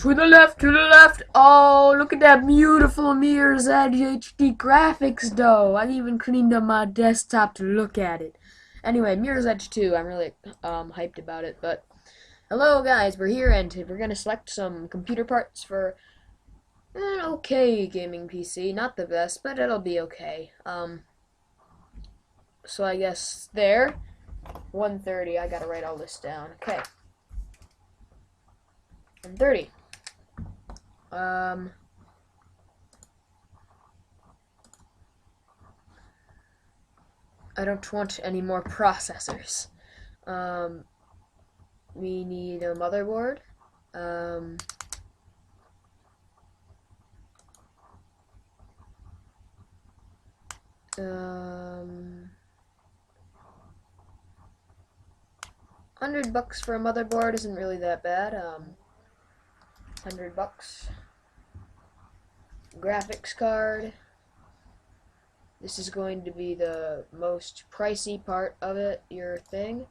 To the left, to the left. Oh, look at that beautiful Mirror's Edge HD graphics, though. I even cleaned up my desktop to look at it. Anyway, Mirror's Edge 2, I'm really hyped about it. But hello, guys, we're here, and we're gonna select some computer parts for an okay gaming PC. Not the best, but it'll be okay. So I guess there, 130. I gotta write all this down. Okay, 130. I don't want any more processors. We need a motherboard. Um, $100 for a motherboard isn't really that bad. $100. Graphics card. This is going to be the most pricey part of it, your thing.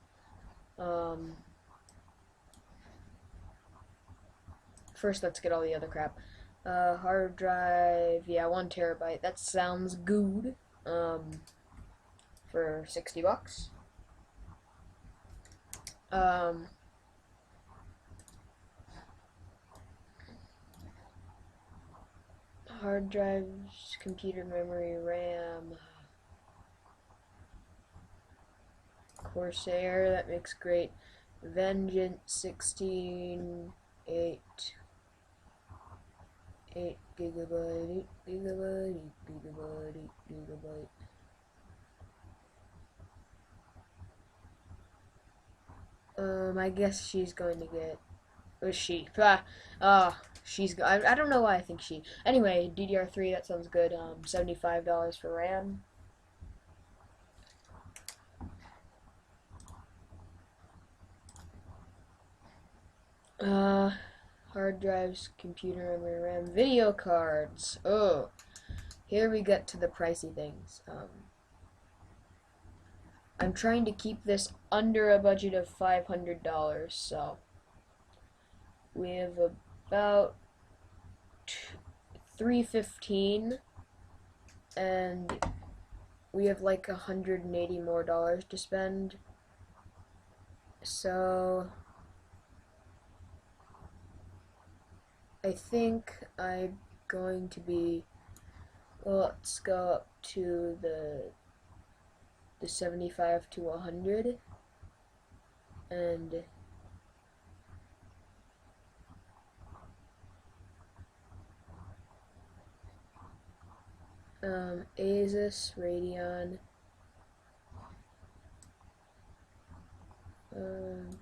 First, let's get all the other crap. Hard drive, yeah, 1 terabyte. That sounds good. For $60. Hard drives, computer memory, RAM, Corsair, that makes great. Vengeance 16, 8 gigabyte, 8 gigabyte, 8 gigabyte, 8 gigabyte. I guess she's going to get, or she, I don't know why I think she. Anyway, DDR3, that sounds good. $75 for RAM. Hard drives, computer memory, RAM, video cards. Oh, here we get to the pricey things. I'm trying to keep this under a budget of $500, so we have about $315, and we have like $180 more to spend. So I think I'm going to be, well, let's go up to the 75 to 100, and Asus, Radeon,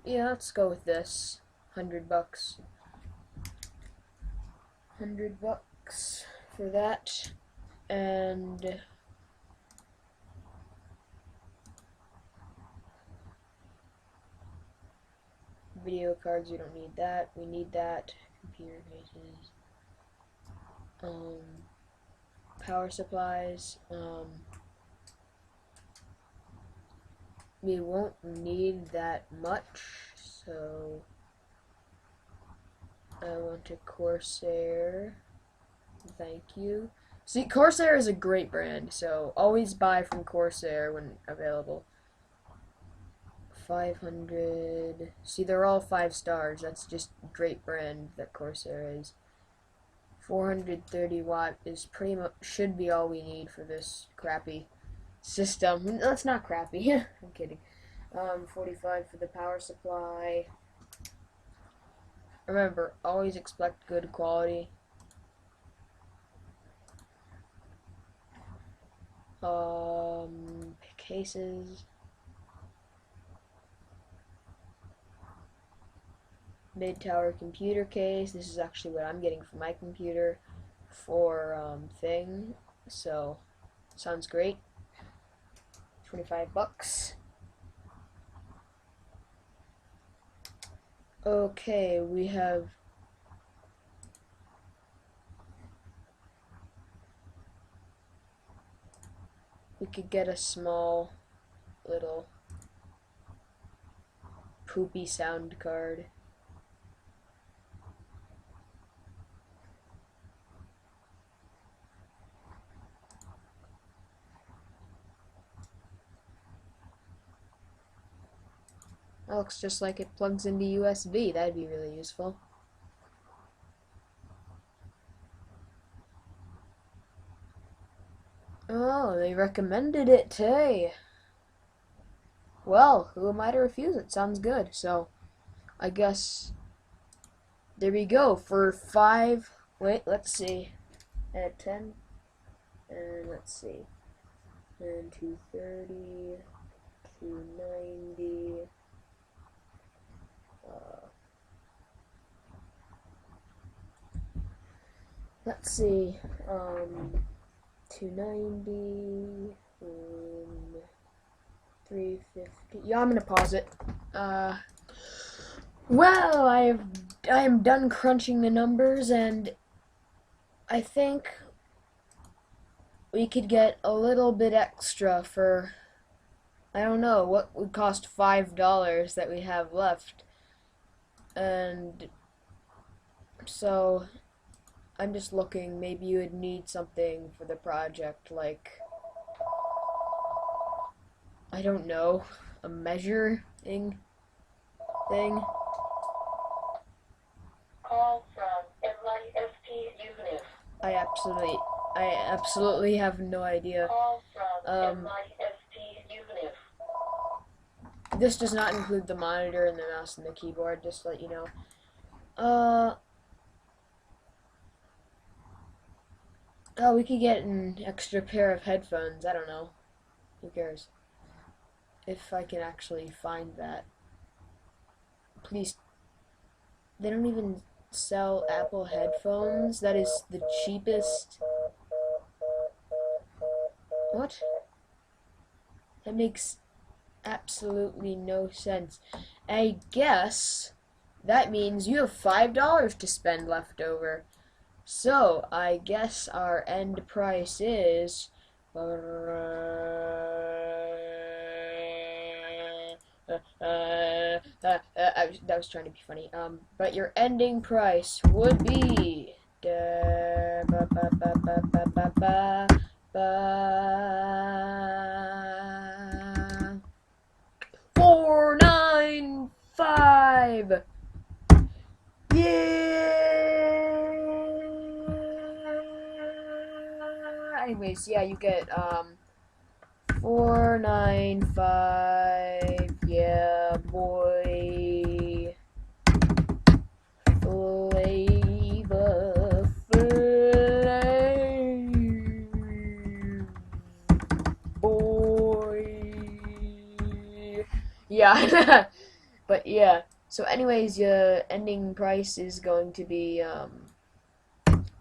yeah, let's go with this, $100. $100 for that, and video cards, we don't need that. We need that. Computer cases. Power supplies. We won't need that much, so I want a Corsair. Thank you. See, Corsair is a great brand, so always buy from Corsair when available. 500. See, they're all 5 stars. That's just great brand that Corsair is. 430 watt is pretty much should be all we need for this crappy system. That's not crappy. I'm kidding. 45 for the power supply. Remember, always expect good quality. Cases. Mid-tower computer case. This is actually what I'm getting for my computer for thing. So sounds great. $25. Okay, we could get a small little poopy sound card. That looks just like it plugs into USB. That'd be really useful. Oh, they recommended it today. Well, who am I to refuse it? Sounds good. So, I guess there we go for 5. Wait, let's see. At 10, and let's see. And 230, 290. Let's see. 290. 350. Yeah, I'm gonna pause it. Well, I am done crunching the numbers, and I think we could get a little bit extra for, I don't know, what would cost $5 that we have left. And so I'm just looking, maybe you would need something for the project, like, I don't know, a measuring thing. Call from MISP unit. I absolutely have no idea. Call from MISP unit. This does not include the monitor and the mouse and the keyboard, just to let you know. Oh, we could get an extra pair of headphones. I don't know. Who cares? If I can actually find that. Please. They don't even sell Apple headphones. That is the cheapest. What? That makes absolutely no sense. I guess that means you have $5 to spend left over. So, I guess our end price is that was trying to be funny. But your ending price would be $495. Yeah. Anyways, yeah, you get $495. Yeah, boy. Flavor boy. Yeah. But yeah. So anyways, your ending price is going to be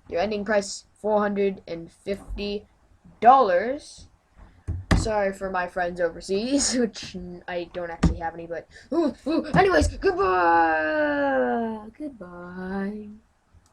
your ending price $450. Sorry for my friends overseas, which I don't actually have any, but anyways, goodbye.